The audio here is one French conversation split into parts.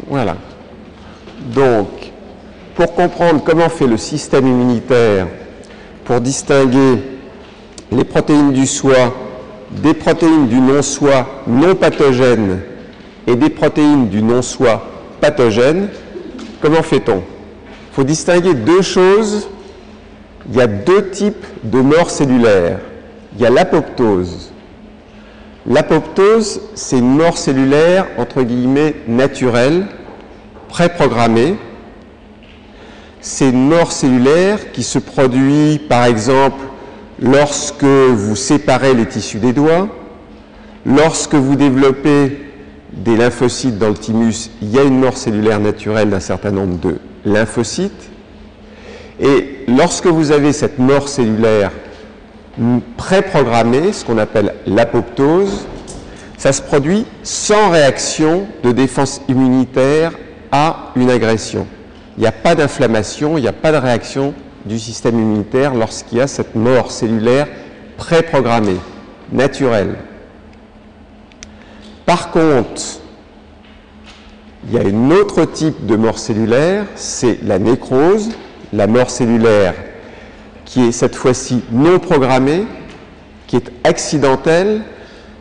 Voilà. Donc, pour comprendre comment fait le système immunitaire pour distinguer les protéines du soi des protéines du non-soi non pathogènes et des protéines du non-soi pathogènes, comment fait-on? Il faut distinguer deux choses. Il y a deux types de mort cellulaire. Il y a l'apoptose. L'apoptose, c'est une mort cellulaire, entre guillemets, naturelle, préprogrammée. C'est une mort cellulaire qui se produit, par exemple, lorsque vous séparez les tissus des doigts, lorsque vous développez des lymphocytes dans le thymus, il y a une mort cellulaire naturelle d'un certain nombre de lymphocytes. Et lorsque vous avez cette mort cellulaire préprogrammée, ce qu'on appelle l'apoptose, ça se produit sans réaction de défense immunitaire à une agression. Il n'y a pas d'inflammation, il n'y a pas de réaction du système immunitaire lorsqu'il y a cette mort cellulaire préprogrammée, naturelle. Par contre, il y a un autre type de mort cellulaire, c'est la nécrose, la mort cellulaire qui est cette fois-ci non programmée, qui est accidentelle.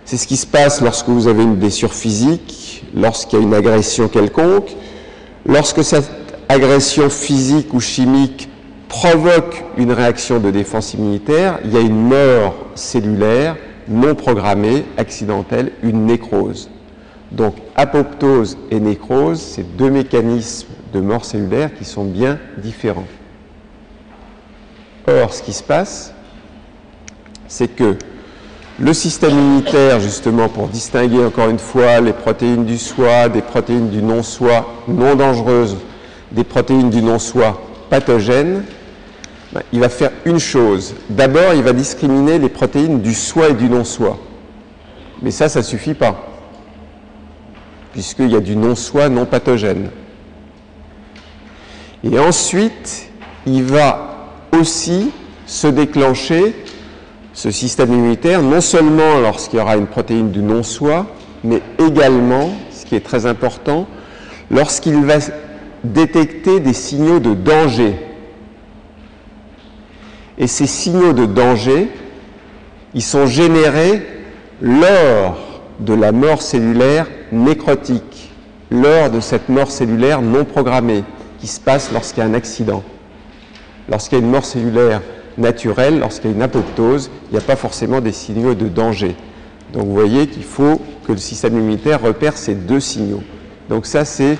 C'est ce qui se passe lorsque vous avez une blessure physique, lorsqu'il y a une agression quelconque, lorsque cette agression physique ou chimique provoque une réaction de défense immunitaire, il y a une mort cellulaire non programmée, accidentelle, une nécrose. Donc apoptose et nécrose, c'est deux mécanismes de mort cellulaire qui sont bien différents. Or, ce qui se passe, c'est que le système immunitaire, justement, pour distinguer encore une fois les protéines du soi, des protéines du non-soi non dangereuses, des protéines du non-soi pathogènes, il va faire une chose. D'abord, il va discriminer les protéines du soi et du non-soi. Mais ça ne suffit pas, puisqu'il y a du non-soi non pathogène. Et ensuite, il va aussi se déclencher ce système immunitaire, non seulement lorsqu'il y aura une protéine du non-soi, mais également, ce qui est très important, lorsqu'il va détecter des signaux de danger. Et ces signaux de danger, ils sont générés lors de la mort cellulaire nécrotique, lors de cette mort cellulaire non programmée, qui se passe lorsqu'il y a un accident. Lorsqu'il y a une mort cellulaire naturelle, lorsqu'il y a une apoptose, il n'y a pas forcément des signaux de danger. Donc vous voyez qu'il faut que le système immunitaire repère ces deux signaux. Donc ça, c'est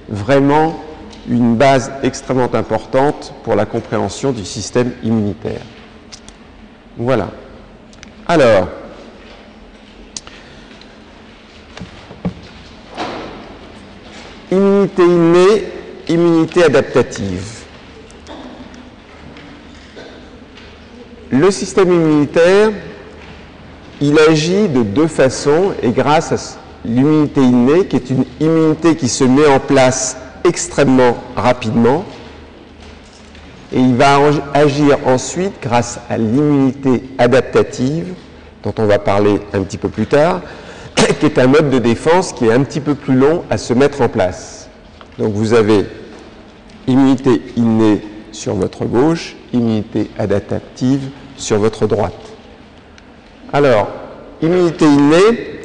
vraiment une base extrêmement importante pour la compréhension du système immunitaire. Voilà. Alors, immunité innée, immunité adaptative. Le système immunitaire, il agit de deux façons et grâce à l'immunité innée, qui est une immunité qui se met en place extrêmement rapidement, et il va agir ensuite grâce à l'immunité adaptative, dont on va parler un petit peu plus tard, qui est un mode de défense qui est un petit peu plus long à se mettre en place. Donc vous avez immunité innée sur votre gauche, immunité adaptative sur votre droite. Alors, immunité innée,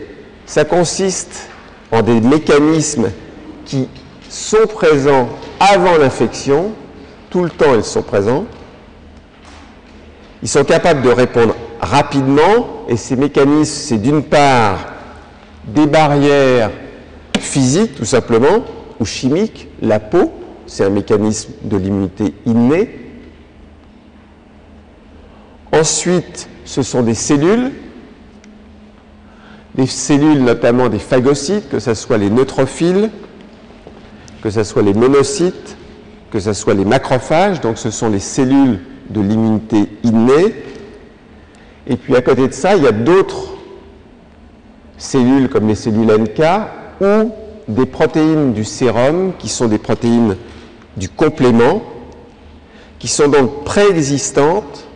ça consiste en des mécanismes qui sont présents avant l'infection, tout le temps ils sont présents. Ils sont capables de répondre rapidement et ces mécanismes, c'est d'une part des barrières physiques tout simplement ou chimiques, la peau, c'est un mécanisme de l'immunité innée. Ensuite, ce sont des cellules notamment des phagocytes, que ce soit les neutrophiles, que ce soit les monocytes, que ce soit les macrophages, donc ce sont les cellules de l'immunité innée. Et puis à côté de ça, il y a d'autres cellules comme les cellules NK ou des protéines du sérum qui sont des protéines du complément, qui sont donc préexistantes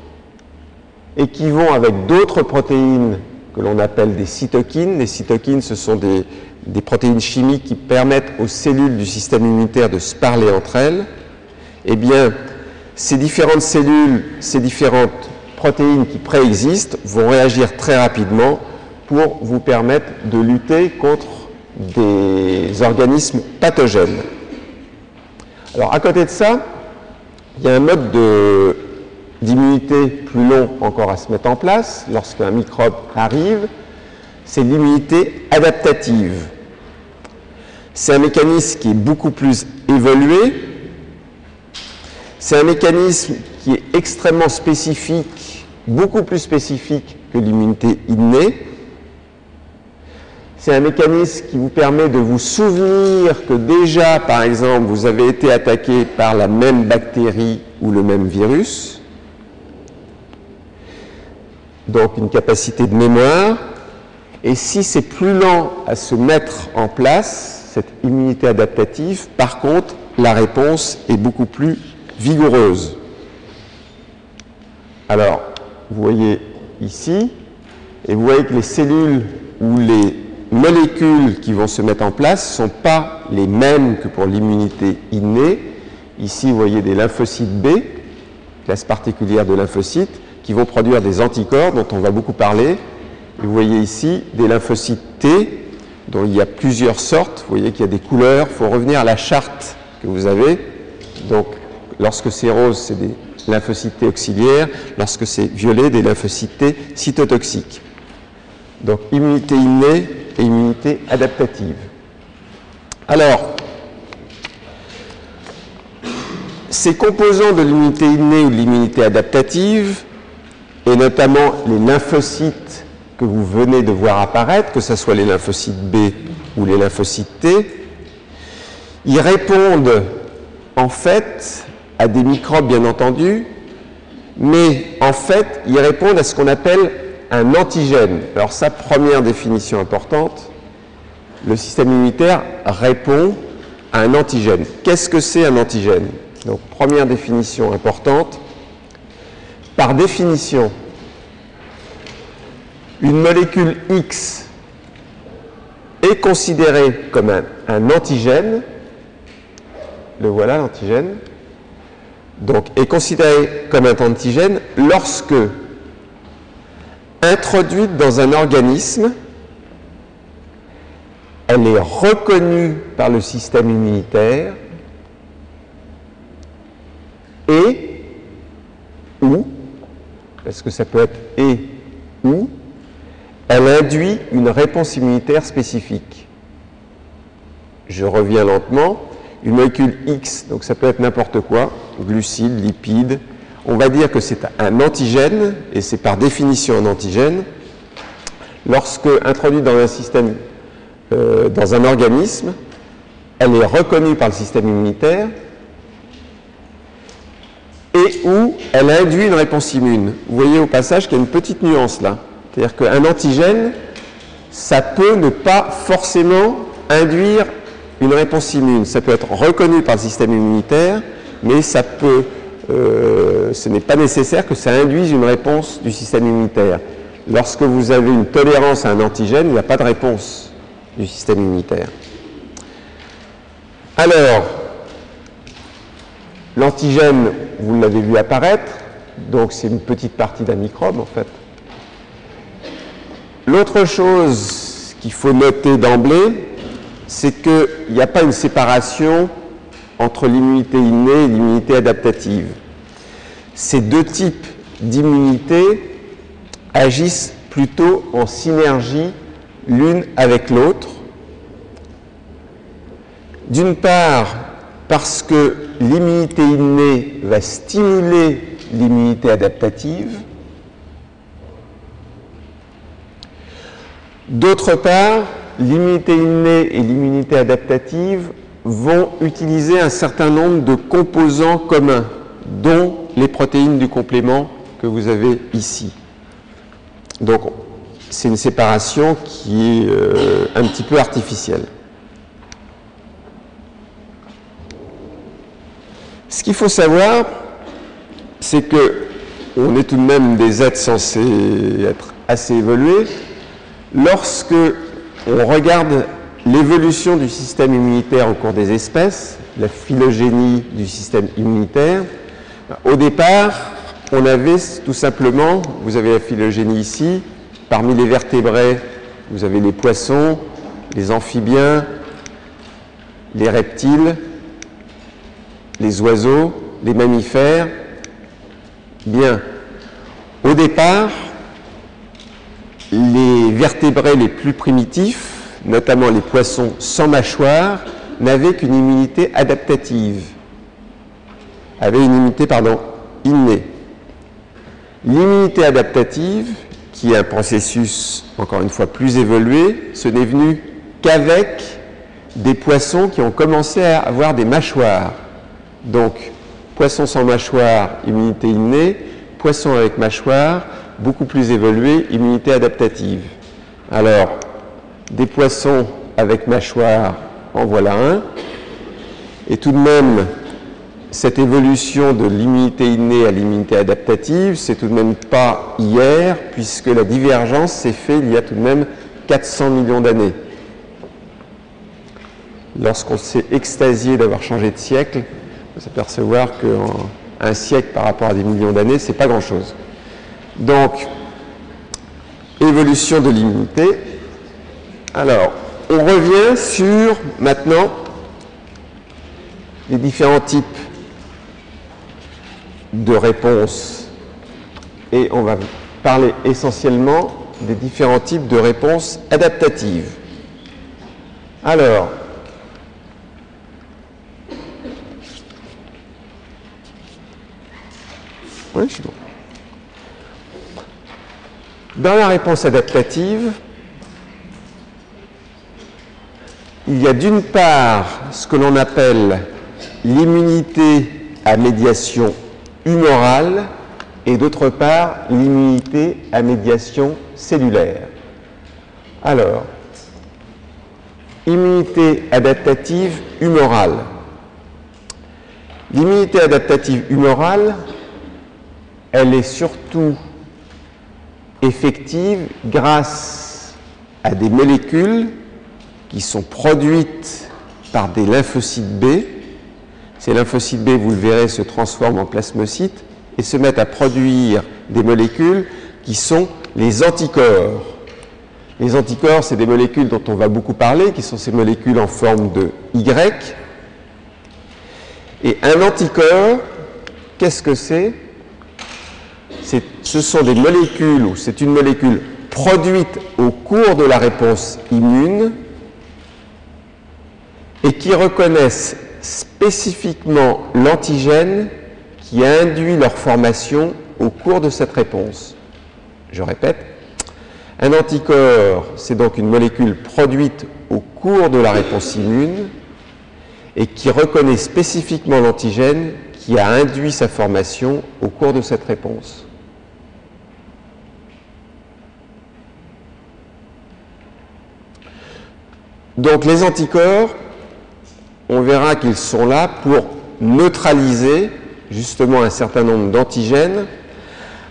et qui vont avec d'autres protéines que l'on appelle des cytokines. Les cytokines, ce sont des protéines chimiques qui permettent aux cellules du système immunitaire de se parler entre elles. Eh bien, ces différentes cellules, ces différentes protéines qui préexistent vont réagir très rapidement pour vous permettre de lutter contre des organismes pathogènes. Alors, à côté de ça, il y a un mode d'immunité plus long encore à se mettre en place lorsqu'un microbe arrive, c'est l'immunité adaptative. C'est un mécanisme qui est beaucoup plus évolué, c'est un mécanisme qui est extrêmement spécifique, beaucoup plus spécifique que l'immunité innée. C'est un mécanisme qui vous permet de vous souvenir que déjà, par exemple, vous avez été attaqué par la même bactérie ou le même virus. Donc une capacité de mémoire. Et si c'est plus lent à se mettre en place, cette immunité adaptative, par contre, la réponse est beaucoup plus vigoureuse. Alors, vous voyez ici, et vous voyez que les cellules ou les molécules qui vont se mettre en place ne sont pas les mêmes que pour l'immunité innée. Ici, vous voyez des lymphocytes B, classe particulière de lymphocytes, qui vont produire des anticorps dont on va beaucoup parler. Et vous voyez ici des lymphocytes T, dont il y a plusieurs sortes. Vous voyez qu'il y a des couleurs. Il faut revenir à la charte que vous avez. Donc, lorsque c'est rose, c'est des lymphocytes T auxiliaires. Lorsque c'est violet, des lymphocytes T cytotoxiques. Donc, immunité innée et immunité adaptative. Alors, ces composants de l'immunité innée ou de l'immunité adaptative, et notamment les lymphocytes que vous venez de voir apparaître, que ce soit les lymphocytes B ou les lymphocytes T, ils répondent en fait à des microbes bien entendu, mais en fait ils répondent à ce qu'on appelle un antigène. Alors sa première définition importante, le système immunitaire répond à un antigène. Qu'est-ce que c'est un antigène? Donc première définition importante, par définition, une molécule X est considérée comme un antigène, le voilà l'antigène, donc est considérée comme un antigène lorsque introduite dans un organisme, elle est reconnue par le système immunitaire et ou, parce que ça peut être et ou, elle induit une réponse immunitaire spécifique. Je reviens lentement. Une molécule X, donc ça peut être n'importe quoi, glucides, lipides. On va dire que c'est un antigène, et c'est par définition un antigène. Lorsque introduite dans un système, dans un organisme, elle est reconnue par le système immunitaire et où elle induit une réponse immune. Vous voyez au passage qu'il y a une petite nuance là. C'est-à-dire qu'un antigène, ça peut ne pas forcément induire une réponse immune. Ça peut être reconnu par le système immunitaire, mais ça peut, ce n'est pas nécessaire que ça induise une réponse du système immunitaire. Lorsque vous avez une tolérance à un antigène, il n'y a pas de réponse du système immunitaire. Alors, l'antigène, vous l'avez vu apparaître, donc c'est une petite partie d'un microbe en fait. L'autre chose qu'il faut noter d'emblée, c'est qu'il n'y a pas une séparation entre l'immunité innée et l'immunité adaptative. Ces deux types d'immunité agissent plutôt en synergie l'une avec l'autre. D'une part, parce que l'immunité innée va stimuler l'immunité adaptative. D'autre part, l'immunité innée et l'immunité adaptative vont utiliser un certain nombre de composants communs, dont les protéines du complément que vous avez ici. Donc, c'est une séparation qui est un petit peu artificielle. Ce qu'il faut savoir, c'est que on est tout de même des êtres censés être assez évolués. Lorsque on regarde l'évolution du système immunitaire au cours des espèces, la phylogénie du système immunitaire, au départ, on avait tout simplement, vous avez la phylogénie ici, parmi les vertébrés, vous avez les poissons, les amphibiens, les reptiles, les oiseaux, les mammifères. Bien, au départ, les vertébrés les plus primitifs, notamment les poissons sans mâchoire, n'avaient qu'une immunité adaptative, innée. L'immunité adaptative, qui est un processus, encore une fois, plus évolué, ce n'est venu qu'avec des poissons qui ont commencé à avoir des mâchoires. Donc, poissons sans mâchoire, immunité innée, poissons avec mâchoire, beaucoup plus évolué, immunité adaptative. Alors, des poissons avec mâchoire, en voilà un. Et tout de même, cette évolution de l'immunité innée à l'immunité adaptative, c'est tout de même pas hier, puisque la divergence s'est faite il y a tout de même 400 millions d'années. Lorsqu'on s'est extasié d'avoir changé de siècle, on va s'apercevoir qu'un siècle par rapport à des millions d'années, c'est pas grand-chose. Donc, évolution de l'immunité. Alors, on revient sur, maintenant, les différents types de réponses. Et on va parler essentiellement des différents types de réponses adaptatives. Alors, oui, je suis bon. Dans la réponse adaptative, il y a d'une part ce que l'on appelle l'immunité à médiation humorale et d'autre part l'immunité à médiation cellulaire. Alors, immunité adaptative humorale. L'immunité adaptative humorale, elle est surtout effective grâce à des molécules qui sont produites par des lymphocytes B. Ces lymphocytes B, vous le verrez, se transforment en plasmocytes et se mettent à produire des molécules qui sont les anticorps. Les anticorps, c'est des molécules dont on va beaucoup parler, qui sont ces molécules en forme de Y. Et un anticorps, qu'est-ce que c'est? Ce sont des molécules, ou c'est une molécule produite au cours de la réponse immune et qui reconnaissent spécifiquement l'antigène qui a induit leur formation au cours de cette réponse. Je répète, un anticorps, c'est donc une molécule produite au cours de la réponse immune et qui reconnaît spécifiquement l'antigène qui a induit sa formation au cours de cette réponse. Donc les anticorps, on verra qu'ils sont là pour neutraliser justement un certain nombre d'antigènes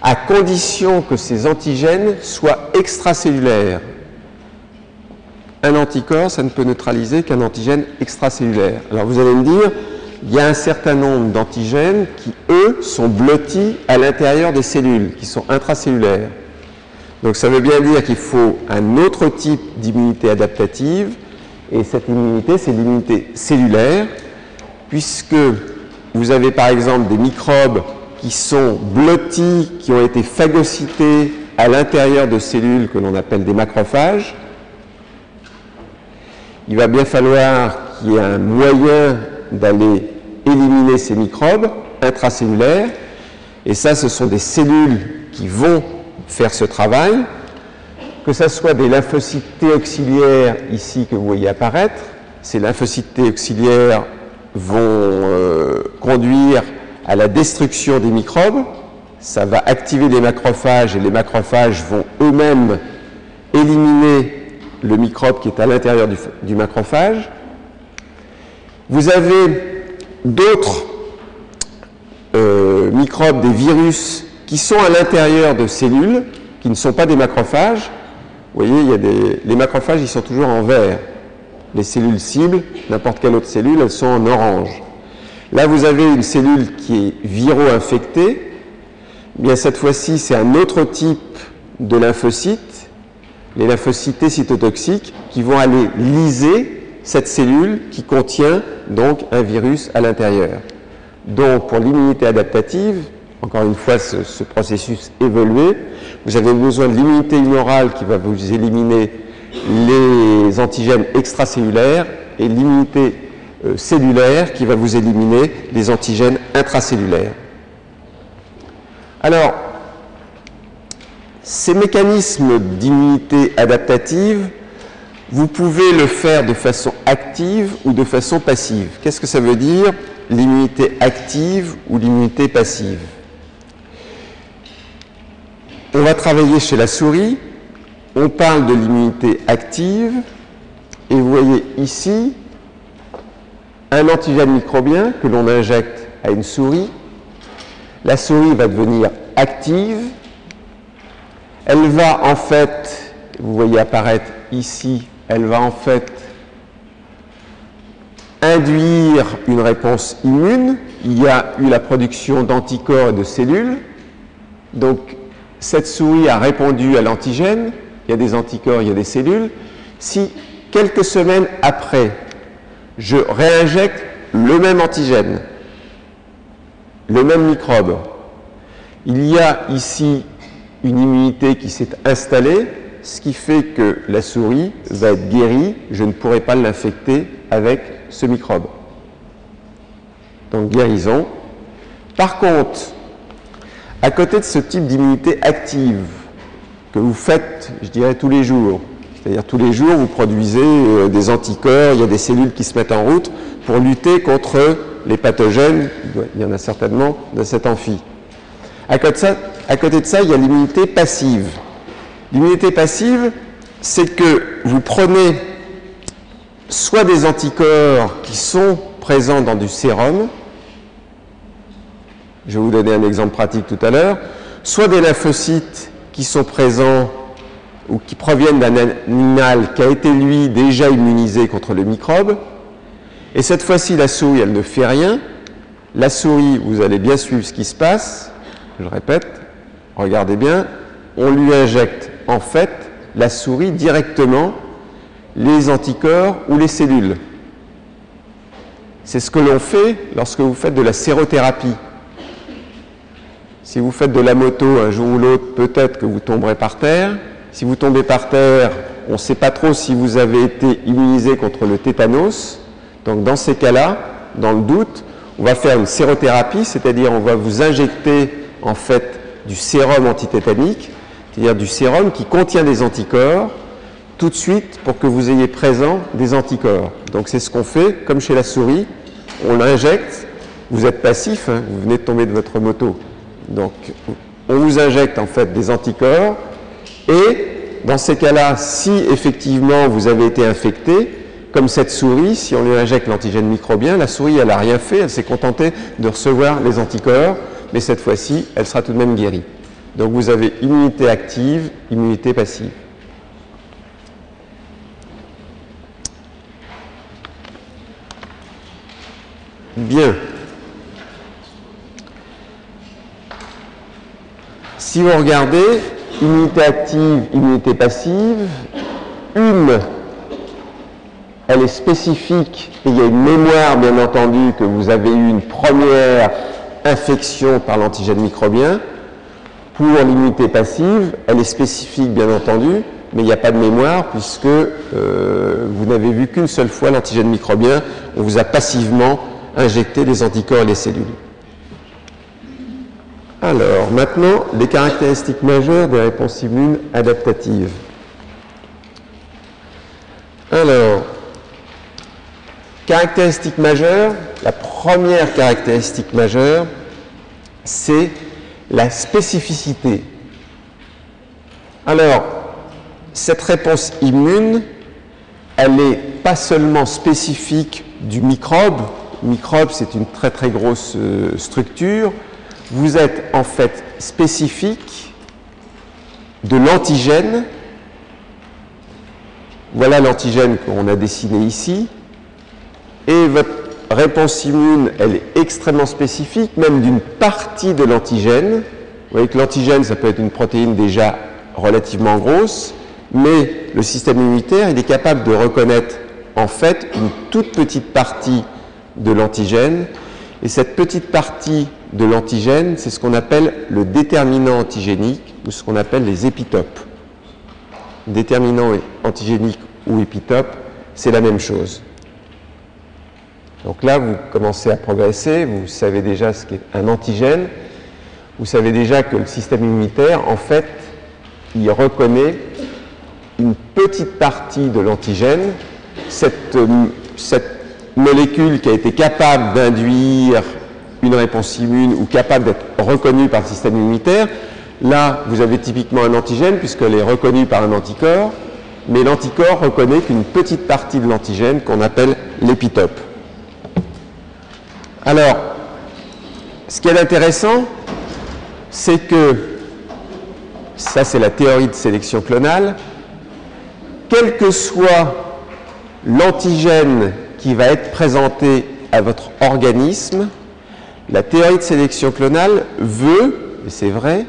à condition que ces antigènes soient extracellulaires. Un anticorps, ça ne peut neutraliser qu'un antigène extracellulaire. Alors vous allez me dire, il y a un certain nombre d'antigènes qui, eux, sont blottis à l'intérieur des cellules, qui sont intracellulaires. Donc ça veut bien dire qu'il faut un autre type d'immunité adaptative, et cette immunité, c'est l'immunité cellulaire, puisque vous avez par exemple des microbes qui sont blottis, qui ont été phagocytés à l'intérieur de cellules que l'on appelle des macrophages. Il va bien falloir qu'il y ait un moyen d'aller éliminer ces microbes intracellulaires, et ça, ce sont des cellules qui vont faire ce travail, que ce soit des lymphocytes T auxiliaires ici que vous voyez apparaître. Ces lymphocytes T auxiliaires vont conduire à la destruction des microbes. Ça va activer les macrophages et les macrophages vont eux-mêmes éliminer le microbe qui est à l'intérieur du macrophage. Vous avez d'autres microbes, des virus, qui sont à l'intérieur de cellules, qui ne sont pas des macrophages, Vous voyez, il y a les macrophages, ils sont toujours en vert. Les cellules cibles, n'importe quelle autre cellule, elles sont en orange. Là, vous avez une cellule qui est viro-infectée. Bien, cette fois-ci, c'est un autre type de lymphocytes, les lymphocytes T cytotoxiques, qui vont aller lyser cette cellule qui contient donc un virus à l'intérieur. Donc, pour l'immunité adaptative, encore une fois, ce processus évolué, vous avez besoin de l'immunité humorale qui va vous éliminer les antigènes extracellulaires et l'immunité cellulaire qui va vous éliminer les antigènes intracellulaires. Alors, ces mécanismes d'immunité adaptative, vous pouvez le faire de façon active ou de façon passive. Qu'est-ce que ça veut dire, l'immunité active ou l'immunité passive? On va travailler chez la souris, on parle de l'immunité active, et vous voyez ici un antigène microbien que l'on injecte à une souris. La souris va devenir active. Elle va en fait, vous voyez apparaître ici, elle va en fait induire une réponse immune. Il y a eu la production d'anticorps et de cellules. Donc, cette souris a répondu à l'antigène. Il y a des anticorps, il y a des cellules. Si quelques semaines après, je réinjecte le même antigène, le même microbe, il y a ici une immunité qui s'est installée, ce qui fait que la souris va être guérie, je ne pourrai pas l'infecter avec ce microbe. Donc guérison. Par contre, à côté de ce type d'immunité active que vous faites, je dirais, tous les jours, c'est-à-dire tous les jours, vous produisez des anticorps, il y a des cellules qui se mettent en route pour lutter contre les pathogènes, il y en a certainement dans cet amphi. À côté de ça, il y a l'immunité passive. L'immunité passive, c'est que vous prenez soit des anticorps qui sont présents dans du sérum, je vais vous donner un exemple pratique tout à l'heure, soit des lymphocytes qui sont présents ou qui proviennent d'un animal qui a été, lui, déjà immunisé contre le microbe. Et cette fois-ci, la souris, elle ne fait rien. La souris, vous allez bien suivre ce qui se passe. Je répète, regardez bien, on lui injecte en fait la souris directement les anticorps ou les cellules. C'est ce que l'on fait lorsque vous faites de la sérothérapie. Si vous faites de la moto un jour ou l'autre, peut-être que vous tomberez par terre. Si vous tombez par terre, on ne sait pas trop si vous avez été immunisé contre le tétanos. Donc dans ces cas-là, dans le doute, on va faire une sérothérapie, c'est-à-dire on va vous injecter en fait du sérum antitétanique, c'est-à-dire du sérum qui contient des anticorps, tout de suite pour que vous ayez présent des anticorps. Donc c'est ce qu'on fait, comme chez la souris, on l'injecte, vous êtes passif, hein, vous venez de tomber de votre moto. Donc on vous injecte en fait des anticorps et dans ces cas-là, si effectivement vous avez été infecté, comme cette souris, si on lui injecte l'antigène microbien, la souris elle n'a rien fait, elle s'est contentée de recevoir les anticorps, mais cette fois-ci, elle sera tout de même guérie. Donc vous avez immunité active, immunité passive. Bien. Si vous regardez, immunité active, immunité passive, une, elle est spécifique et il y a une mémoire, bien entendu, que vous avez eu une première infection par l'antigène microbien. Pour l'immunité passive, elle est spécifique, bien entendu, mais il n'y a pas de mémoire puisque vous n'avez vu qu'une seule fois l'antigène microbien. On vous a passivement injecté les anticorps et les cellules. Alors, maintenant, les caractéristiques majeures des réponses immunes adaptatives. Alors, caractéristiques majeures, la première caractéristique majeure, c'est la spécificité. Alors, cette réponse immune, elle n'est pas seulement spécifique du microbe. Le microbe, c'est une très très grosse structure. Vous êtes en fait spécifique de l'antigène voilà l'antigène qu'on a dessiné ici. Et votre réponse immune, elle est extrêmement spécifique, même d'une partie de l'antigène. Vous voyez que l'antigène, ça peut être une protéine déjà relativement grosse, mais le système immunitaire, il est capable de reconnaître en fait une toute petite partie de l'antigène. Et cette petite partie de l'antigène, c'est ce qu'on appelle le déterminant antigénique ou ce qu'on appelle les épitopes. Déterminant antigénique ou épitope, c'est la même chose. Donc là, vous commencez à progresser, vous savez déjà ce qu'est un antigène, vous savez déjà que le système immunitaire, en fait, il reconnaît une petite partie de l'antigène, cette molécule qui a été capable d'induire une réponse immune ou capable d'être reconnue par le système immunitaire. Là, vous avez typiquement un antigène puisqu'elle est reconnue par un anticorps, mais l'anticorps reconnaît qu'une petite partie de l'antigène qu'on appelle l'épitope. Alors, ce qui est intéressant, c'est que, ça c'est la théorie de sélection clonale, quel que soit l'antigène qui va être présenté à votre organisme, la théorie de sélection clonale veut, et c'est vrai,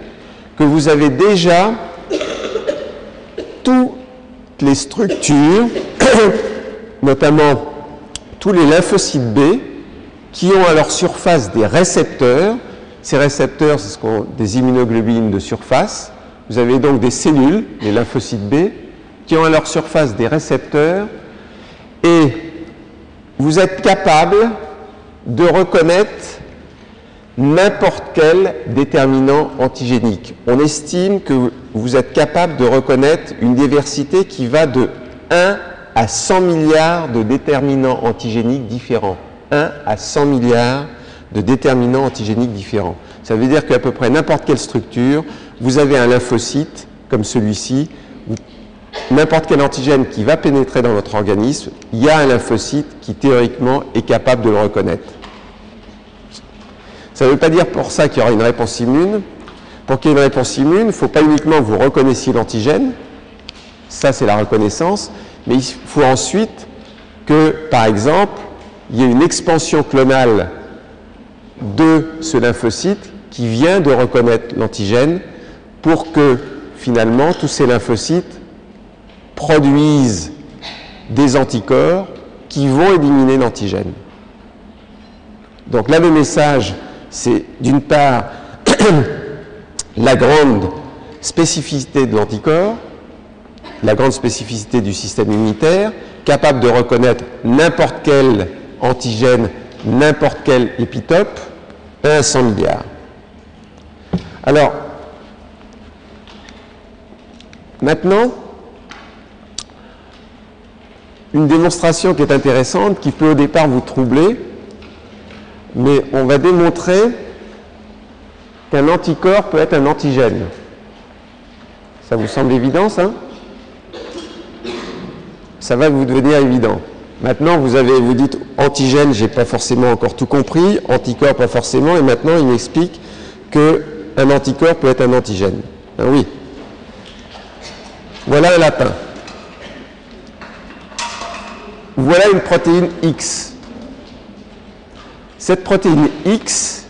que vous avez déjà toutes les structures, notamment tous les lymphocytes B, qui ont à leur surface des récepteurs. Ces récepteurs, c'est des immunoglobulines de surface. Vous avez donc des cellules, les lymphocytes B, qui ont à leur surface des récepteurs, et vous êtes capable de reconnaître n'importe quel déterminant antigénique. On estime que vous êtes capable de reconnaître une diversité qui va de 1 à 100 milliards de déterminants antigéniques différents. 1 à 100 milliards de déterminants antigéniques différents. Ça veut dire qu'à peu près n'importe quelle structure, vous avez un lymphocyte comme celui-ci, n'importe quel antigène qui va pénétrer dans votre organisme, il y a un lymphocyte qui théoriquement est capable de le reconnaître. Ça ne veut pas dire pour ça qu'il y aura une réponse immune. Pour qu'il y ait une réponse immune, il ne faut pas uniquement que vous reconnaissiez l'antigène, ça c'est la reconnaissance, mais il faut ensuite que, par exemple, il y ait une expansion clonale de ce lymphocyte qui vient de reconnaître l'antigène pour que, finalement, tous ces lymphocytes produisent des anticorps qui vont éliminer l'antigène. Donc là, le message, c'est d'une part la grande spécificité de l'anticorps, la grande spécificité du système immunitaire, capable de reconnaître n'importe quel antigène, n'importe quel épitope, 1 à 100 milliards. Alors, maintenant, une démonstration qui est intéressante, qui peut au départ vous troubler, mais on va démontrer qu'un anticorps peut être un antigène. Ça vous semble évident, ça? Ça va vous devenir évident. Maintenant, vous dites antigène, j'ai pas forcément encore tout compris, anticorps pas forcément, et maintenant il m'explique qu'un anticorps peut être un antigène. Ben oui. Voilà un lapin. Voilà une protéine X. Cette protéine X,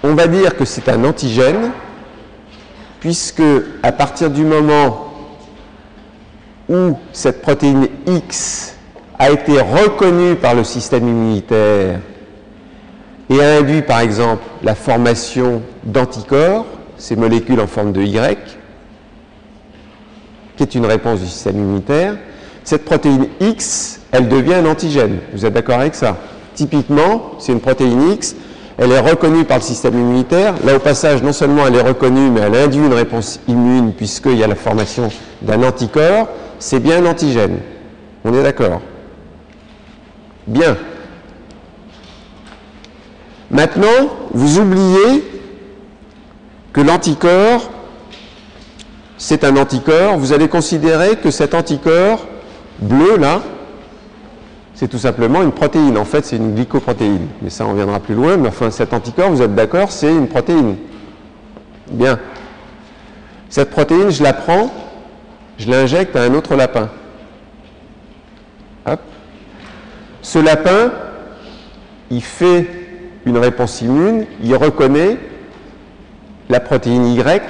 on va dire que c'est un antigène, puisque à partir du moment où cette protéine X a été reconnue par le système immunitaire et a induit par exemple la formation d'anticorps, ces molécules en forme de Y, qui est une réponse du système immunitaire, cette protéine X, elle devient un antigène. Vous êtes d'accord avec ça? Typiquement, c'est une protéine X, elle est reconnue par le système immunitaire. Là, au passage, non seulement elle est reconnue, mais elle induit une réponse immune puisqu'il y a la formation d'un anticorps. C'est bien un antigène. On est d'accord? Bien. Maintenant, vous oubliez que l'anticorps, c'est un anticorps. Vous allez considérer que cet anticorps bleu, là, c'est tout simplement une protéine. En fait, c'est une glycoprotéine. Mais ça, on reviendra plus loin. Mais enfin, cet anticorps, vous êtes d'accord, c'est une protéine. Bien. Cette protéine, je la prends, je l'injecte à un autre lapin. Hop. Ce lapin, il fait une réponse immune, il reconnaît la protéine Y,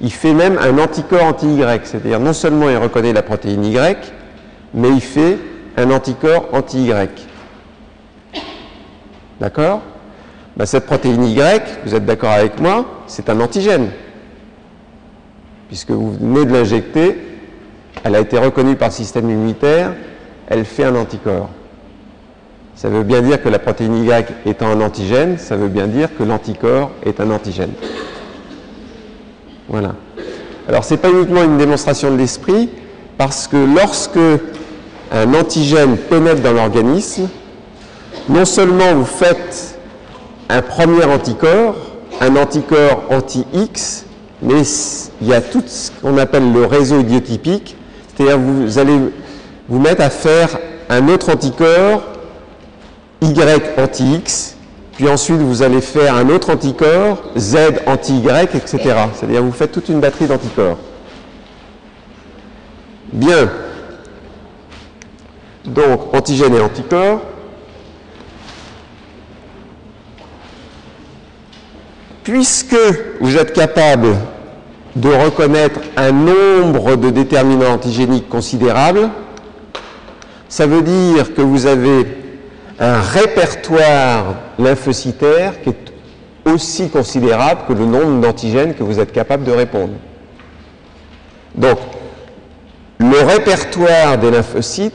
il fait même un anticorps anti-Y, c'est-à-dire non seulement il reconnaît la protéine Y, mais il fait un anticorps anti-Y. D'accord? Ben, cette protéine Y, vous êtes d'accord avec moi, c'est un antigène. Puisque vous venez de l'injecter, elle a été reconnue par le système immunitaire, elle fait un anticorps. Ça veut bien dire que la protéine Y étant un antigène, ça veut bien dire que l'anticorps est un antigène. Voilà. Alors, ce n'est pas uniquement une démonstration de l'esprit, parce que lorsque un antigène pénètre dans l'organisme, non seulement vous faites un premier anticorps, un anticorps anti-X, mais il y a tout ce qu'on appelle le réseau idiotypique, c'est-à-dire vous allez vous mettre à faire un autre anticorps Y anti-X, puis ensuite vous allez faire un autre anticorps Z anti-Y, etc. C'est-à-dire vous faites toute une batterie d'anticorps. Bien. Donc, antigène et anticorps. Puisque vous êtes capable de reconnaître un nombre de déterminants antigéniques considérables, ça veut dire que vous avez un répertoire lymphocytaire qui est aussi considérable que le nombre d'antigènes que vous êtes capable de répondre. Donc, le répertoire des lymphocytes,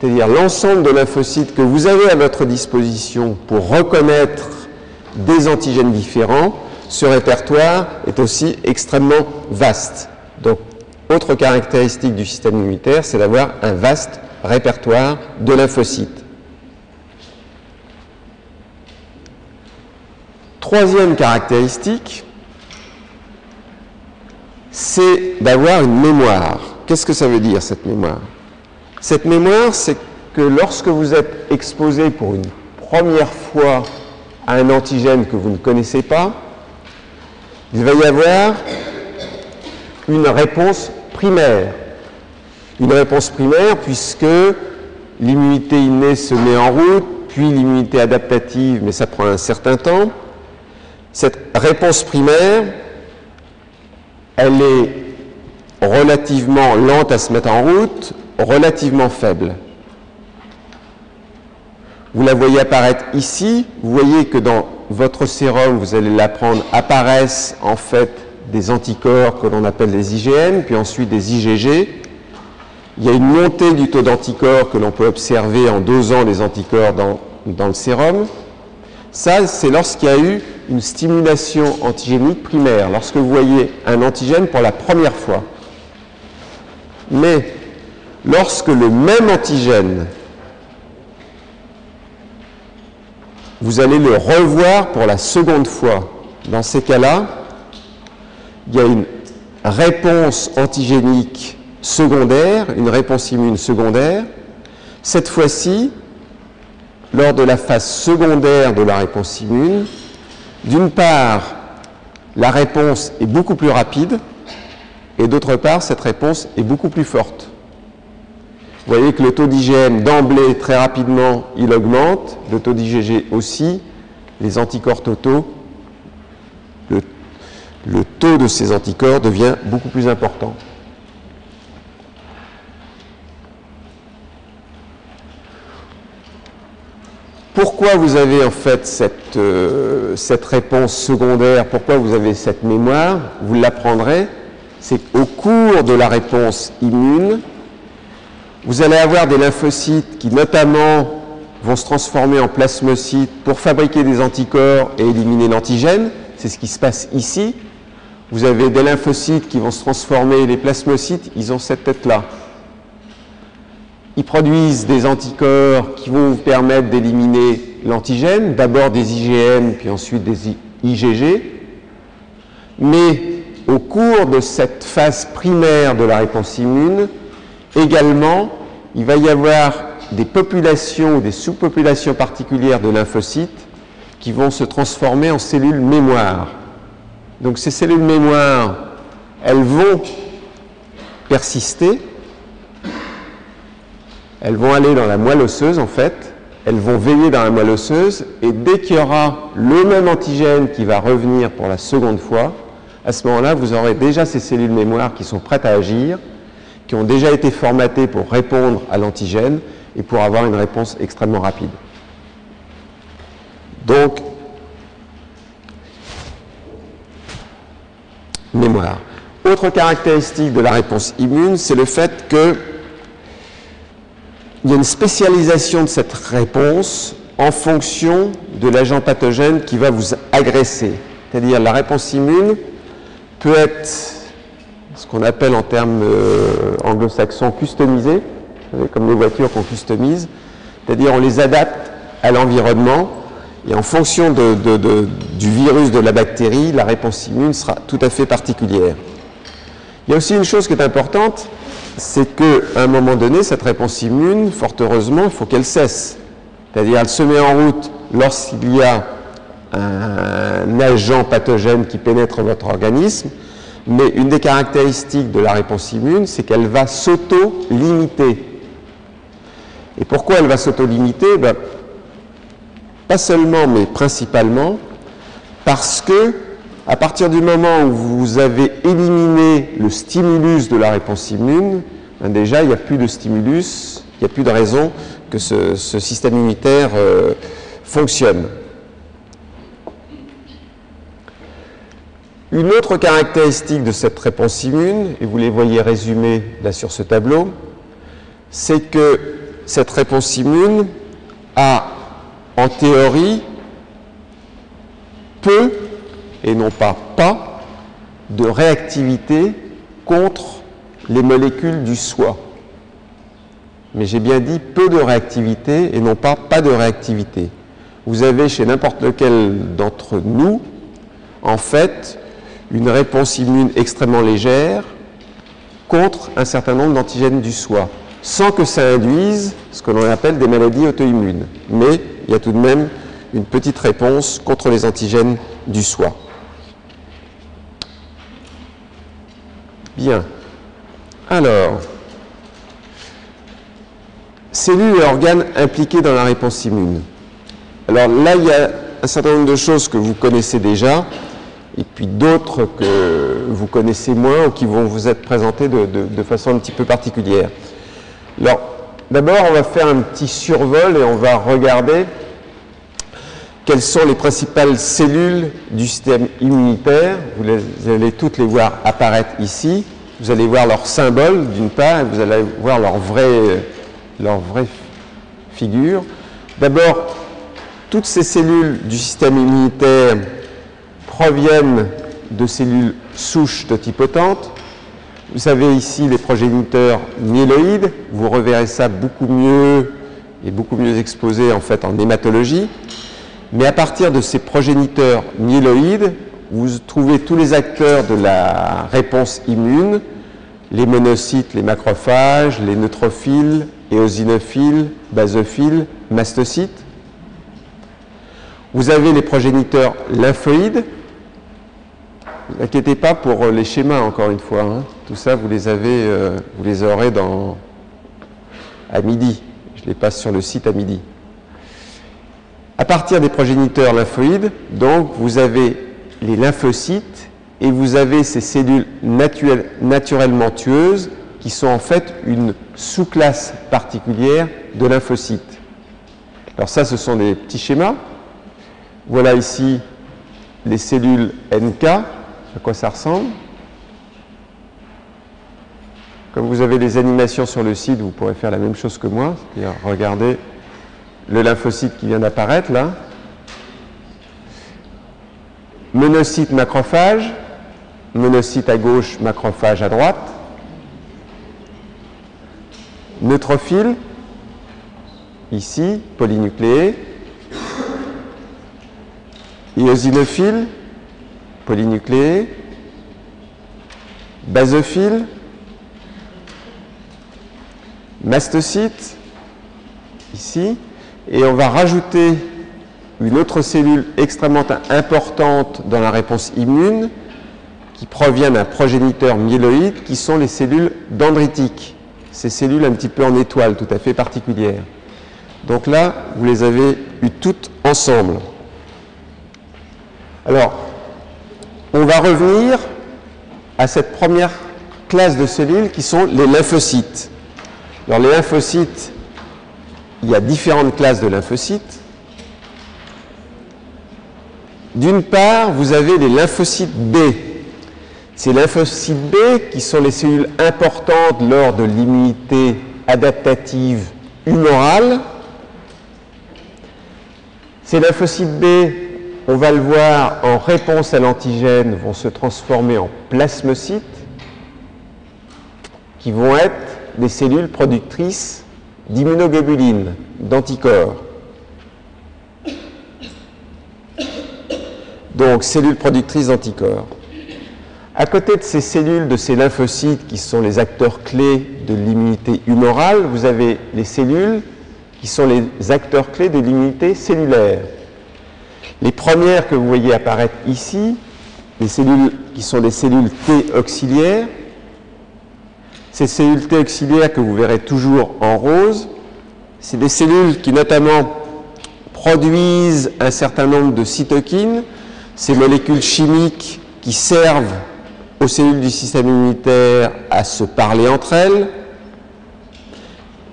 c'est-à-dire l'ensemble de lymphocytes que vous avez à votre disposition pour reconnaître des antigènes différents, ce répertoire est aussi extrêmement vaste. Donc, autre caractéristique du système immunitaire, c'est d'avoir un vaste répertoire de lymphocytes. Troisième caractéristique, c'est d'avoir une mémoire. Qu'est-ce que ça veut dire, cette mémoire? Cette mémoire, c'est que lorsque vous êtes exposé pour une première fois à un antigène que vous ne connaissez pas, il va y avoir une réponse primaire. Une réponse primaire puisque l'immunité innée se met en route, puis l'immunité adaptative, mais ça prend un certain temps. Cette réponse primaire, elle est relativement lente à se mettre en route, relativement faible. Vous la voyez apparaître ici, vous voyez que dans votre sérum, vous allez l'apprendre, apparaissent en fait des anticorps que l'on appelle des IgM, puis ensuite des IgG. Il y a une montée du taux d'anticorps que l'on peut observer en dosant les anticorps dans le sérum. Ça, c'est lorsqu'il y a eu une stimulation antigénique primaire, lorsque vous voyez un antigène pour la première fois. Mais lorsque le même antigène, vous allez le revoir pour la seconde fois, dans ces cas-là, il y a une réponse antigénique secondaire, une réponse immune secondaire. Cette fois-ci, lors de la phase secondaire de la réponse immune, d'une part, la réponse est beaucoup plus rapide, et d'autre part, cette réponse est beaucoup plus forte. Vous voyez que le taux d'IgM d'emblée, très rapidement, il augmente, le taux d'IgG aussi, les anticorps totaux, le taux de ces anticorps devient beaucoup plus important. Pourquoi vous avez en fait cette réponse secondaire, pourquoi vous avez cette mémoire? Vous l'apprendrez, c'est qu'au cours de la réponse immune, vous allez avoir des lymphocytes qui notamment vont se transformer en plasmocytes pour fabriquer des anticorps et éliminer l'antigène. C'est ce qui se passe ici. Vous avez des lymphocytes qui vont se transformer, les plasmocytes, ils ont cette tête-là. Ils produisent des anticorps qui vont vous permettre d'éliminer l'antigène, d'abord des IgM, puis ensuite des IgG. Mais au cours de cette phase primaire de la réponse immune, également, il va y avoir des populations, des sous-populations particulières de lymphocytes qui vont se transformer en cellules mémoire. Donc ces cellules mémoire, elles vont persister elles vont aller dans la moelle osseuse en fait, elles vont veiller dans la moelle osseuse et dès qu'il y aura le même antigène qui va revenir pour la seconde fois, à ce moment-là, vous aurez déjà ces cellules mémoire qui sont prêtes à agir, qui ont déjà été formatées pour répondre à l'antigène et pour avoir une réponse extrêmement rapide. Donc, mémoire. Autre caractéristique de la réponse immune, c'est le fait qu'il y a une spécialisation de cette réponse en fonction de l'agent pathogène qui va vous agresser. C'est-à-dire la réponse immune peut être ce qu'on appelle en termes anglo-saxons customisée, comme les voitures qu'on customise, c'est-à-dire on les adapte à l'environnement et en fonction du virus, de la bactérie, la réponse immune sera tout à fait particulière. Il y a aussi une chose qui est importante, c'est qu'à un moment donné, cette réponse immune, fort heureusement, il faut qu'elle cesse. C'est-à-dire elle se met en route lorsqu'il y a un agent pathogène qui pénètre votre organisme, mais une des caractéristiques de la réponse immune, c'est qu'elle va s'auto-limiter. Et pourquoi elle va s'auto-limiter? Pas seulement, mais principalement, parce que à partir du moment où vous avez éliminé le stimulus de la réponse immune, déjà, il n'y a plus de stimulus, il n'y a plus de raison que ce système immunitaire fonctionne. Une autre caractéristique de cette réponse immune, et vous les voyez résumées là sur ce tableau, c'est que cette réponse immune a, en théorie, peu, et non pas de réactivité contre les molécules du soi. Mais j'ai bien dit peu de réactivité et non pas de réactivité. Vous avez chez n'importe lequel d'entre nous, en fait, une réponse immune extrêmement légère contre un certain nombre d'antigènes du soi, sans que ça induise ce que l'on appelle des maladies auto-immunes. Mais il y a tout de même une petite réponse contre les antigènes du soi. Bien. Alors, cellules et organes impliqués dans la réponse immune. Alors là, il y a un certain nombre de choses que vous connaissez déjà, et puis d'autres que vous connaissez moins ou qui vont vous être présentées de façon un petit peu particulière. Alors, d'abord, on va faire un petit survol et on va regarder quelles sont les principales cellules du système immunitaire. Vous allez toutes les voir apparaître ici. Vous allez voir leur symbole d'une part et vous allez voir leur vraie figure. D'abord, toutes ces cellules du système immunitaire proviennent de cellules souches totipotentes. Vous avez ici les progéniteurs myéloïdes. Vous reverrez ça beaucoup mieux et beaucoup mieux exposé en fait en hématologie. Mais à partir de ces progéniteurs myéloïdes, vous trouvez tous les acteurs de la réponse immune, les monocytes, les macrophages, les neutrophiles, éosinophiles, basophiles, mastocytes. Vous avez les progéniteurs lymphoïdes. Ne vous inquiétez pas pour les schémas, encore une fois. Hein. Tout ça, vous les aurez à midi. Je les passe sur le site à midi. À partir des progéniteurs lymphoïdes, donc, vous avez les lymphocytes et vous avez ces cellules naturellement tueuses qui sont en fait une sous-classe particulière de lymphocytes. Alors ça, ce sont des petits schémas. Voilà ici les cellules NK. À quoi ça ressemble? Comme vous avez des animations sur le site, vous pourrez faire la même chose que moi. C'est-à-dire regardez le lymphocyte qui vient d'apparaître là. Monocyte, macrophage. Monocyte à gauche, macrophage à droite. Neutrophile, ici, polynucléé. Éosinophile, polynucléé. Basophile. Mastocyte, ici. Et on va rajouter une autre cellule extrêmement importante dans la réponse immune qui provient d'un progéniteur myéloïde qui sont les cellules dendritiques. ces cellules un petit peu en étoile, tout à fait particulières. Donc là, vous les avez eues toutes ensemble. Alors, on va revenir à cette première classe de cellules qui sont les lymphocytes. Alors les lymphocytes, il y a différentes classes de lymphocytes. D'une part, vous avez les lymphocytes B. Ces lymphocytes B qui sont les cellules importantes lors de l'immunité adaptative humorale. Ces lymphocytes B, on va le voir, en réponse à l'antigène, vont se transformer en plasmocytes qui vont être des cellules productrices d'immunoglobulines, d'anticorps. Donc, cellules productrices d'anticorps. À côté de ces cellules, de ces lymphocytes qui sont les acteurs clés de l'immunité humorale, vous avez les cellules qui sont les acteurs clés de l'immunité cellulaire. Les premières que vous voyez apparaître ici, les cellules qui sont des cellules T auxiliaires. Ces cellules T auxiliaires que vous verrez toujours en rose, c'est des cellules qui notamment produisent un certain nombre de cytokines, ces molécules chimiques qui servent aux cellules du système immunitaire à se parler entre elles,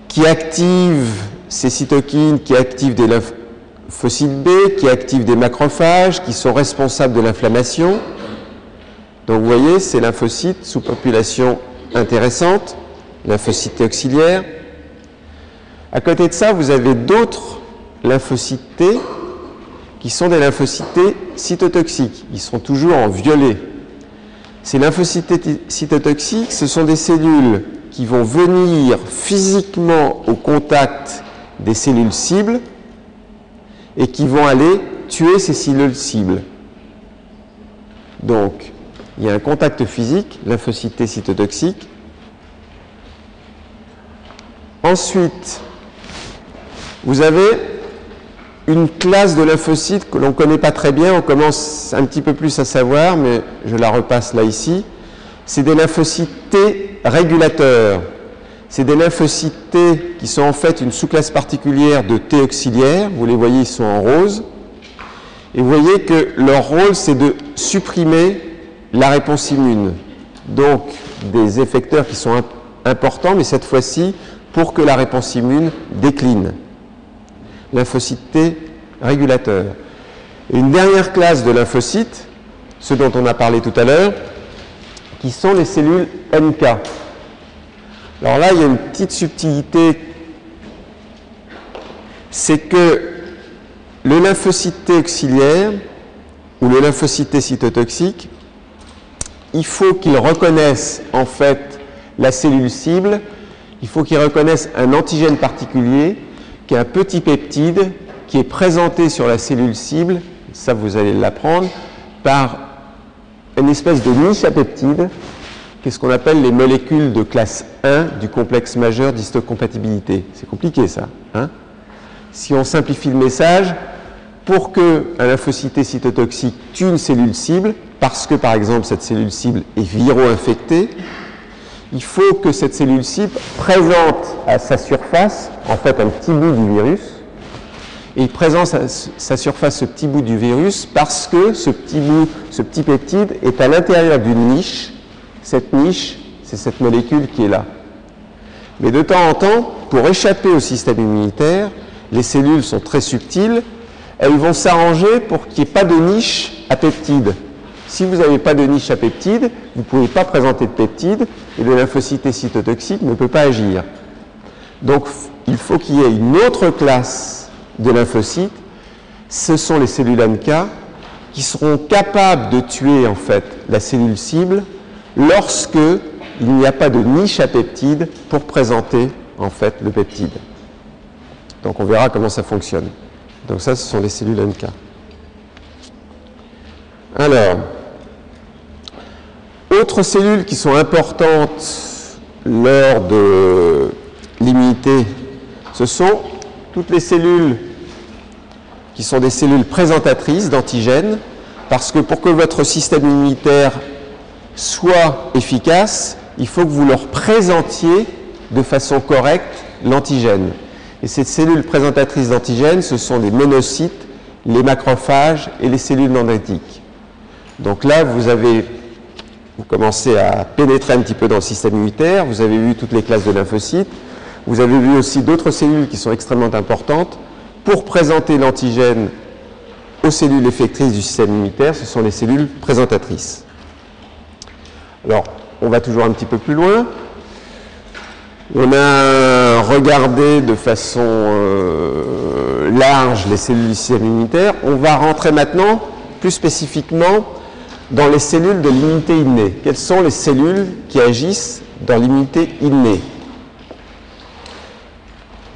qui activent ces cytokines, qui activent des lymphocytes B, qui activent des macrophages, qui sont responsables de l'inflammation. Donc vous voyez, ces lymphocytes sous population intéressante, lymphocytes auxiliaires. À côté de ça, vous avez d'autres lymphocytes T qui sont des lymphocytes T cytotoxiques. Ils sont toujours en violet. Ces lymphocytes T cytotoxiques, ce sont des cellules qui vont venir physiquement au contact des cellules cibles et qui vont aller tuer ces cellules cibles. Donc, il y a un contact physique, lymphocyte T cytotoxique. Ensuite, vous avez une classe de lymphocytes que l'on ne connaît pas très bien, on commence un petit peu plus à savoir, mais je la repasse là ici. C'est des lymphocytes T régulateurs. C'est des lymphocytes T qui sont en fait une sous-classe particulière de T auxiliaires. Vous les voyez, ils sont en rose. Et vous voyez que leur rôle, c'est de supprimer la réponse immune. Donc, des effecteurs qui sont importants, mais cette fois-ci, pour que la réponse immune décline. Lymphocytes T régulateurs. Et une dernière classe de lymphocytes, ceux dont on a parlé tout à l'heure, qui sont les cellules NK. Alors là, il y a une petite subtilité, c'est que le lymphocyte T auxiliaire ou le lymphocyte T cytotoxique, il faut qu'il reconnaisse en fait la cellule cible, il faut qu'il reconnaisse un antigène particulier qui est un petit peptide qui est présenté sur la cellule cible, ça vous allez l'apprendre, par une espèce de niche à peptides, qui est ce qu'on appelle les molécules de classe 1 du complexe majeur d'histocompatibilité. C'est compliqué ça, hein? Si on simplifie le message, pour qu'un lymphocyte cytotoxique tue une cellule cible, parce que par exemple cette cellule cible est viro-infectée, il faut que cette cellule cible présente à sa surface, en fait, un petit bout du virus. Et il présente à sa surface ce petit bout du virus parce que ce petit peptide est à l'intérieur d'une niche. Cette niche, c'est cette molécule qui est là. Mais de temps en temps, pour échapper au système immunitaire, les cellules sont très subtiles, elles vont s'arranger pour qu'il n'y ait pas de niche à peptide. Si vous n'avez pas de niche à peptide, vous ne pouvez pas présenter de peptide et le lymphocyte cytotoxique ne peut pas agir. Donc, il faut qu'il y ait une autre classe de lymphocytes. Ce sont les cellules NK qui seront capables de tuer en fait la cellule cible lorsque il n'y a pas de niche à peptide pour présenter en fait le peptide. Donc, on verra comment ça fonctionne. Donc ça, ce sont les cellules NK. Alors, autres cellules qui sont importantes lors de l'immunité, ce sont toutes les cellules qui sont des cellules présentatrices d'antigènes, parce que pour que votre système immunitaire soit efficace, il faut que vous leur présentiez de façon correcte l'antigène. Et ces cellules présentatrices d'antigènes, ce sont les monocytes, les macrophages et les cellules dendritiques. Donc là, vous commencez à pénétrer un petit peu dans le système immunitaire, vous avez vu toutes les classes de lymphocytes, vous avez vu aussi d'autres cellules qui sont extrêmement importantes pour présenter l'antigène aux cellules effectrices du système immunitaire, ce sont les cellules présentatrices. Alors, on va toujours un petit peu plus loin. On a regardé de façon large les cellules du système immunitaire. On va rentrer maintenant plus spécifiquement dans les cellules de l'immunité innée. Quelles sont les cellules qui agissent dans l'immunité innée?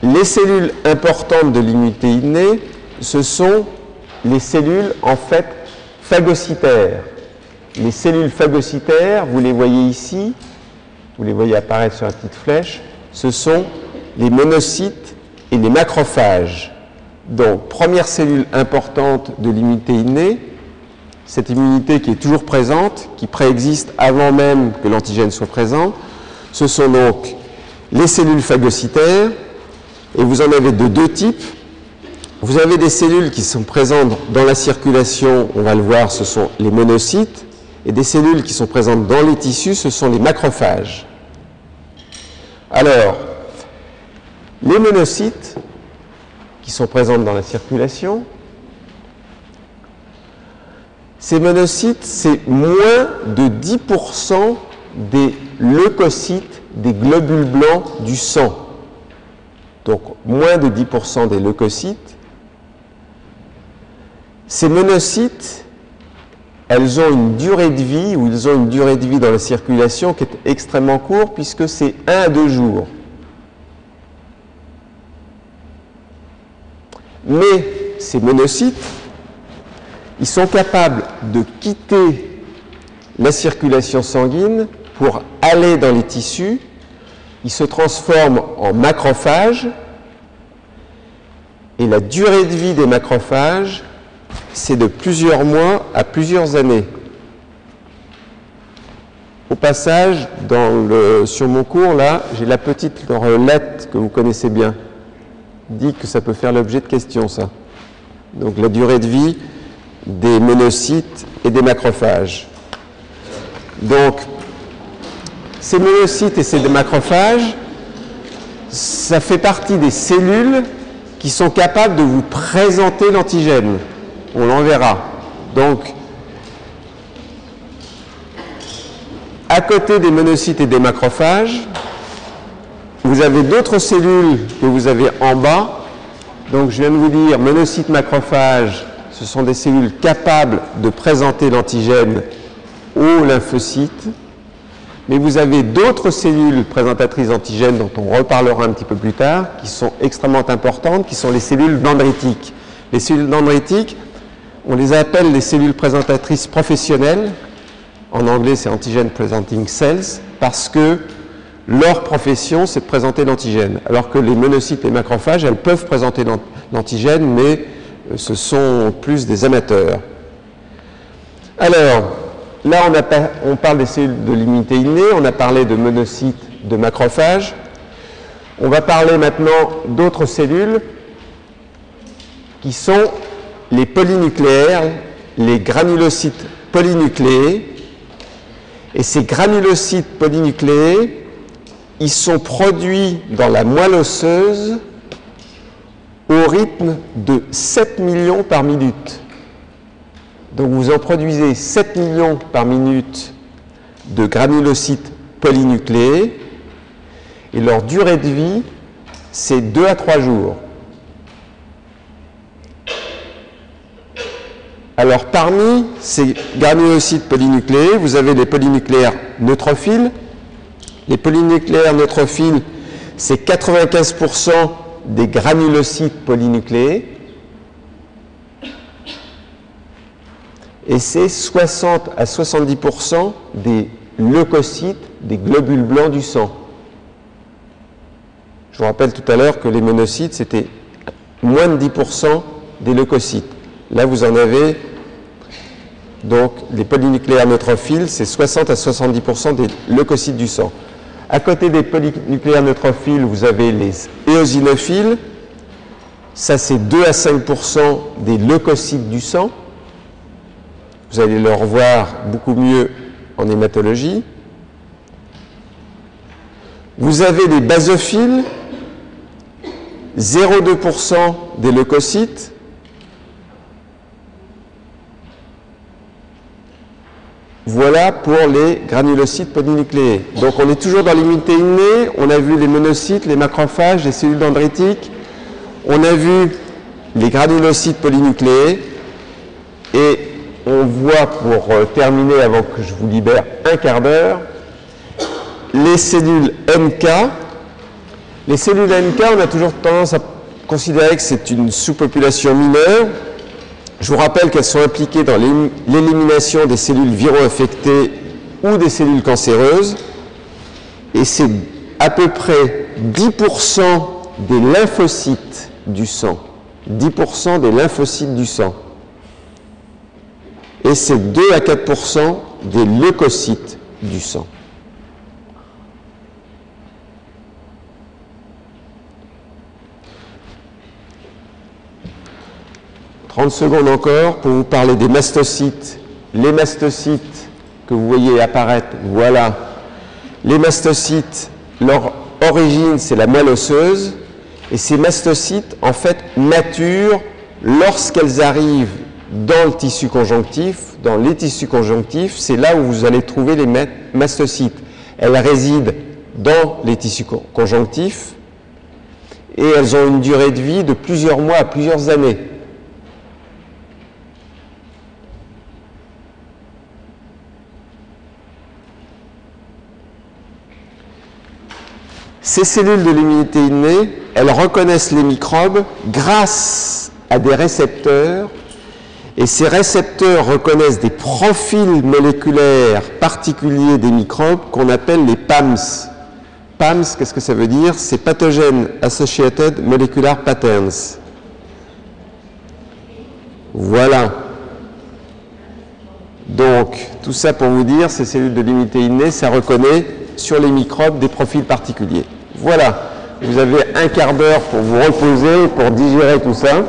Les cellules importantes de l'immunité innée, ce sont les cellules en fait phagocytaires. Les cellules phagocytaires, vous les voyez ici, vous les voyez apparaître sur la petite flèche, ce sont les monocytes et les macrophages. Donc, première cellule importante de l'immunité innée, cette immunité qui est toujours présente, qui préexiste avant même que l'antigène soit présent, ce sont donc les cellules phagocytaires, et vous en avez de deux types. Vous avez des cellules qui sont présentes dans la circulation, on va le voir, ce sont les monocytes, et des cellules qui sont présentes dans les tissus, ce sont les macrophages. Alors, les monocytes qui sont présentes dans la circulation, ces monocytes, c'est moins de 10% des leucocytes, des globules blancs du sang. Donc, moins de 10% des leucocytes. Ces monocytes, elles ont une durée de vie, ou ils ont une durée de vie dans la circulation qui est extrêmement courte, puisque c'est 1 à 2 jours. Mais ces monocytes, ils sont capables de quitter la circulation sanguine pour aller dans les tissus. Ils se transforment en macrophages. Et la durée de vie des macrophages, c'est de plusieurs mois à plusieurs années. Au passage, sur mon cours, là, j'ai la petite relette que vous connaissez bien. Dit que ça peut faire l'objet de questions, ça. Donc la durée de vie des monocytes et des macrophages. Donc, ces monocytes et ces macrophages, ça fait partie des cellules qui sont capables de vous présenter l'antigène. On l'enverra. Donc, à côté des monocytes et des macrophages, vous avez d'autres cellules que vous avez en bas. Donc, je viens de vous dire, monocytes, macrophages, ce sont des cellules capables de présenter l'antigène aux lymphocytes. Mais vous avez d'autres cellules présentatrices d'antigènes dont on reparlera un petit peu plus tard, qui sont extrêmement importantes, qui sont les cellules dendritiques. Les cellules dendritiques, on les appelle les cellules présentatrices professionnelles. En anglais, c'est Antigen Presenting Cells, parce que leur profession, c'est de présenter l'antigène. Alors que les monocytes et les macrophages, elles peuvent présenter l'antigène, mais ce sont plus des amateurs. Alors, là, on parle des cellules de l'immunité innée, on a parlé de monocytes, de macrophages. On va parler maintenant d'autres cellules qui sont les polynucléaires, les granulocytes polynucléés. Et ces granulocytes polynucléés, ils sont produits dans la moelle osseuse au rythme de 7 millions par minute. Donc vous en produisez 7 millions par minute de granulocytes polynucléés et leur durée de vie, c'est 2 à 3 jours. Alors parmi ces granulocytes polynucléés, vous avez les polynucléaires neutrophiles. Les polynucléaires neutrophiles, c'est 95% des granulocytes polynucléés. Et c'est 60 à 70% des leucocytes, des globules blancs du sang. Je vous rappelle tout à l'heure que les monocytes, c'était moins de 10% des leucocytes. Là, vous en avez, donc, les polynucléaires neutrophiles, c'est 60 à 70% des leucocytes du sang. À côté des polynucléaires neutrophiles, vous avez les éosinophiles. Ça, c'est 2 à 5% des leucocytes du sang. Vous allez le revoir beaucoup mieux en hématologie. Vous avez les basophiles, 0,2% des leucocytes. Voilà pour les granulocytes polynucléés. Donc on est toujours dans l'immunité innée. On a vu les monocytes, les macrophages, les cellules dendritiques. On a vu les granulocytes polynucléés. Et on voit, pour terminer avant que je vous libère un quart d'heure, les cellules NK. Les cellules NK, on a toujours tendance à considérer que c'est une sous-population mineure. Je vous rappelle qu'elles sont impliquées dans l'élimination des cellules viro-infectées ou des cellules cancéreuses. Et c'est à peu près 10% des lymphocytes du sang. 10% des lymphocytes du sang. Et c'est 2 à 4% des leucocytes du sang. « 30 secondes encore pour vous parler des mastocytes. Les mastocytes que vous voyez apparaître, voilà. Les mastocytes, leur origine, c'est la moelle osseuse. Et ces mastocytes, en fait, maturent lorsqu'elles arrivent dans le tissu conjonctif. Dans les tissus conjonctifs, c'est là où vous allez trouver les mastocytes. Elles résident dans les tissus conjonctifs et elles ont une durée de vie de plusieurs mois à plusieurs années. Ces cellules de l'immunité innée, elles reconnaissent les microbes grâce à des récepteurs, et ces récepteurs reconnaissent des profils moléculaires particuliers des microbes qu'on appelle les PAMS. PAMS, qu'est-ce que ça veut dire? C'est Pathogen Associated Molecular Patterns. Voilà. Donc, tout ça pour vous dire, ces cellules de l'immunité innée, ça reconnaît sur les microbes des profils particuliers. Voilà, vous avez un quart d'heure pour vous reposer, pour digérer tout ça.